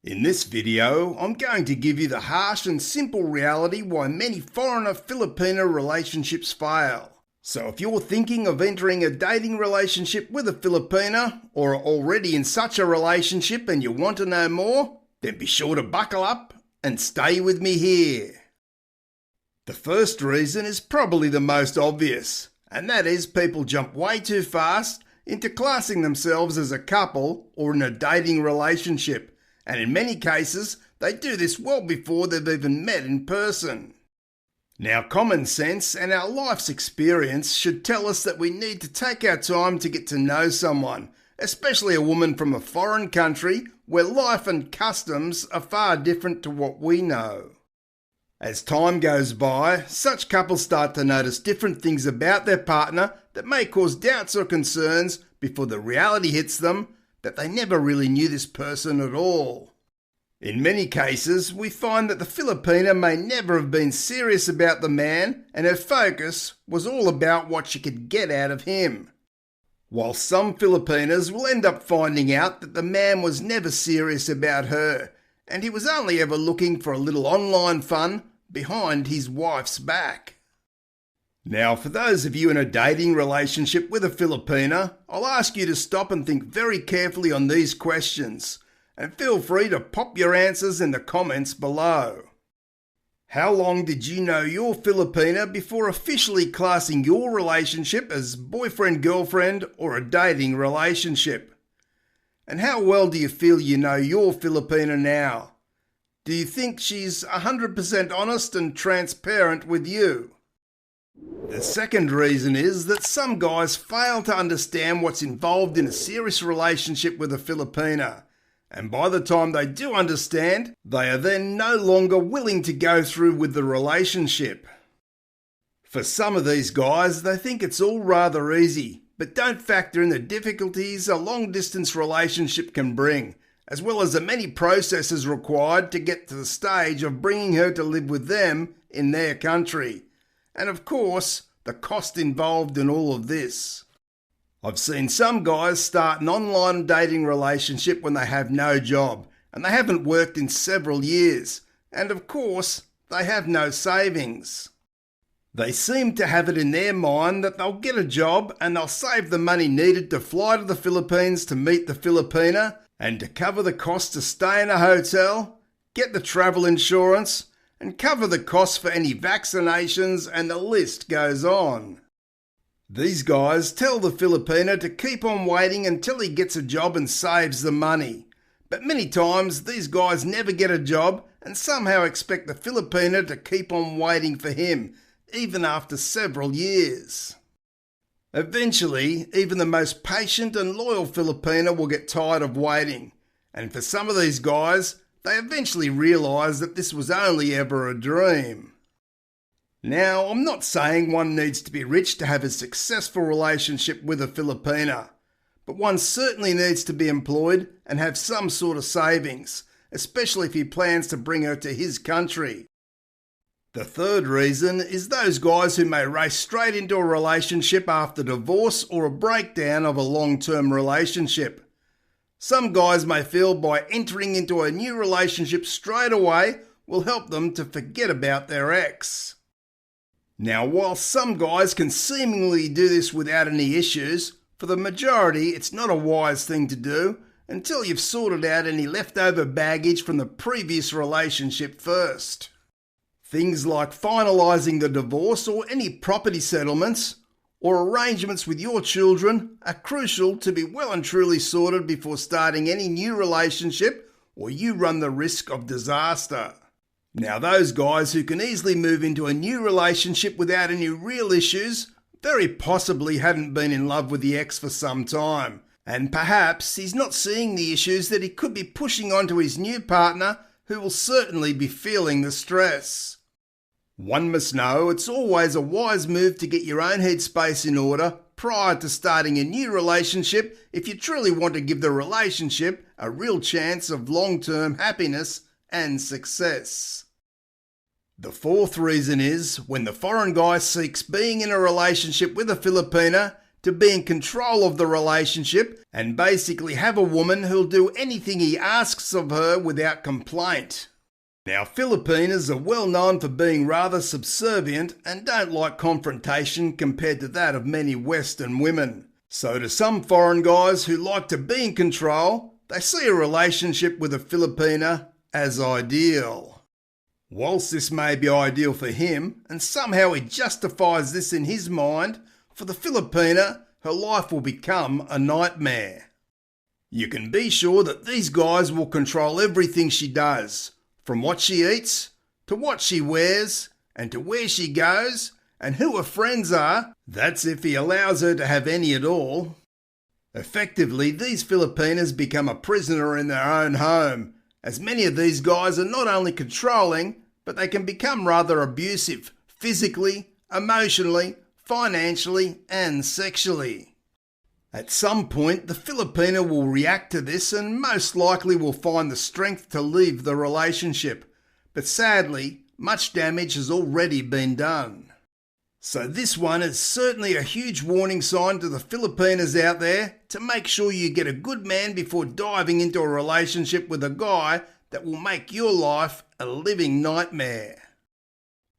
In this video, I'm going to give you the harsh and simple reality why many Foreigner Filipina relationships fail. So if you're thinking of entering a dating relationship with a Filipina, or are already in such a relationship and you want to know more, then be sure to buckle up and stay with me here. The first reason is probably the most obvious, and that is people jump way too fast into classing themselves as a couple or in a dating relationship. And in many cases, they do this well before they've even met in person. Now, common sense and our life's experience should tell us that we need to take our time to get to know someone, especially a woman from a foreign country where life and customs are far different to what we know. As time goes by, such couples start to notice different things about their partner that may cause doubts or concerns before the reality hits them that they never really knew this person at all. In many cases, we find that the Filipina may never have been serious about the man and her focus was all about what she could get out of him. While some Filipinas will end up finding out that the man was never serious about her and he was only ever looking for a little online fun behind his wife's back. Now, for those of you in a dating relationship with a Filipina, I'll ask you to stop and think very carefully on these questions, and feel free to pop your answers in the comments below. How long did you know your Filipina before officially classing your relationship as boyfriend-girlfriend or a dating relationship? And how well do you feel you know your Filipina now? Do you think she's 100% honest and transparent with you? The second reason is that some guys fail to understand what's involved in a serious relationship with a Filipina, and by the time they do understand, they are then no longer willing to go through with the relationship. For some of these guys, they think it's all rather easy, but don't factor in the difficulties a long-distance relationship can bring, as well as the many processes required to get to the stage of bringing her to live with them in their country. And of course, the cost involved in all of this. I've seen some guys start an online dating relationship when they have no job and they haven't worked in several years, and of course, they have no savings. They seem to have it in their mind that they'll get a job and they'll save the money needed to fly to the Philippines to meet the Filipina and to cover the cost to stay in a hotel, get the travel insurance, and cover the costs for any vaccinations, and the list goes on. These guys tell the Filipina to keep on waiting until he gets a job and saves the money. But many times these guys never get a job and somehow expect the Filipina to keep on waiting for him, even after several years. Eventually, even the most patient and loyal Filipina will get tired of waiting, and for some of these guys, they eventually realise that this was only ever a dream. Now, I'm not saying one needs to be rich to have a successful relationship with a Filipina, but one certainly needs to be employed and have some sort of savings, especially if he plans to bring her to his country. The third reason is those guys who may race straight into a relationship after divorce or a breakdown of a long-term relationship. Some guys may feel by entering into a new relationship straight away will help them to forget about their ex. Now, while some guys can seemingly do this without any issues, for the majority it's not a wise thing to do until you've sorted out any leftover baggage from the previous relationship first. Things like finalising the divorce or any property settlements or arrangements with your children are crucial to be well and truly sorted before starting any new relationship, or you run the risk of disaster. Now, those guys who can easily move into a new relationship without any real issues very possibly hadn't been in love with the ex for some time, and perhaps he's not seeing the issues that he could be pushing onto his new partner, who will certainly be feeling the stress. One must know it's always a wise move to get your own headspace in order prior to starting a new relationship if you truly want to give the relationship a real chance of long-term happiness and success. The fourth reason is when the foreign guy seeks being in a relationship with a Filipina to be in control of the relationship and basically have a woman who'll do anything he asks of her without complaint. Now, Filipinas are well known for being rather subservient and don't like confrontation compared to that of many Western women. So to some foreign guys who like to be in control, they see a relationship with a Filipina as ideal. Whilst this may be ideal for him, and somehow he justifies this in his mind, for the Filipina, her life will become a nightmare. You can be sure that these guys will control everything she does, from what she eats, to what she wears, and to where she goes, and who her friends are. That's if he allows her to have any at all. Effectively, these Filipinas become a prisoner in their own home, as many of these guys are not only controlling, but they can become rather abusive, physically, emotionally, financially, and sexually. At some point, the Filipina will react to this and most likely will find the strength to leave the relationship. But sadly, much damage has already been done. So this one is certainly a huge warning sign to the Filipinas out there to make sure you get a good man before diving into a relationship with a guy that will make your life a living nightmare.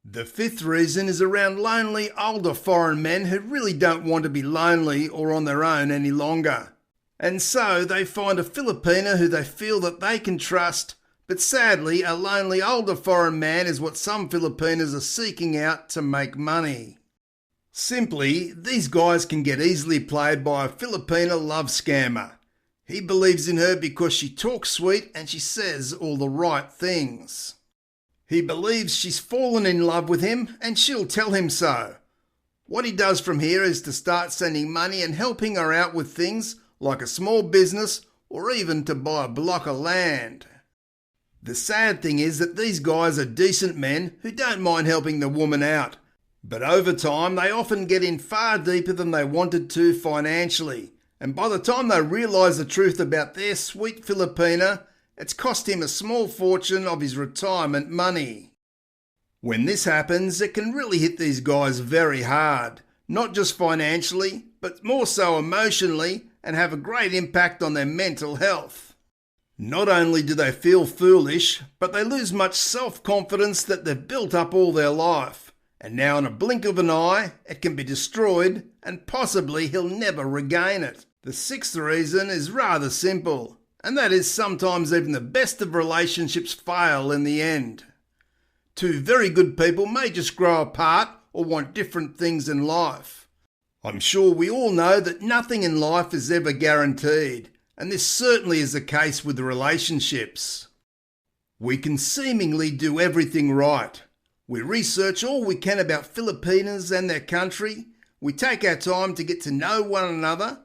The fifth reason is around lonely older foreign men who really don't want to be lonely or on their own any longer. And so they find a Filipina who they feel that they can trust, but sadly a lonely older foreign man is what some Filipinas are seeking out to make money. Simply, these guys can get easily played by a Filipina love scammer. He believes in her because she talks sweet and she says all the right things. He believes she's fallen in love with him and she'll tell him so. What he does from here is to start sending money and helping her out with things like a small business or even to buy a block of land. The sad thing is that these guys are decent men who don't mind helping the woman out, but over time they often get in far deeper than they wanted to financially, and by the time they realise the truth about their sweet Filipina, it's cost him a small fortune of his retirement money. When this happens, it can really hit these guys very hard, not just financially, but more so emotionally, and have a great impact on their mental health. Not only do they feel foolish, but they lose much self-confidence that they've built up all their life, and now in a blink of an eye, it can be destroyed, and possibly he'll never regain it. The sixth reason is rather simple, and that is sometimes even the best of relationships fail in the end. Two very good people may just grow apart or want different things in life. I'm sure we all know that nothing in life is ever guaranteed, and this certainly is the case with relationships. We can seemingly do everything right. We research all we can about Filipinas and their country. We take our time to get to know one another.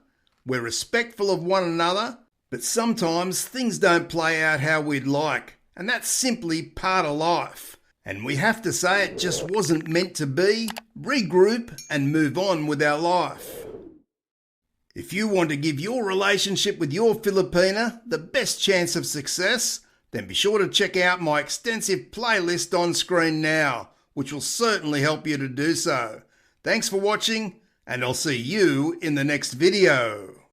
We're respectful of one another. But sometimes things don't play out how we'd like, and that's simply part of life. And we have to say it just wasn't meant to be, regroup and move on with our life. If you want to give your relationship with your Filipina the best chance of success, then be sure to check out my extensive playlist on screen now, which will certainly help you to do so. Thanks for watching, and I'll see you in the next video.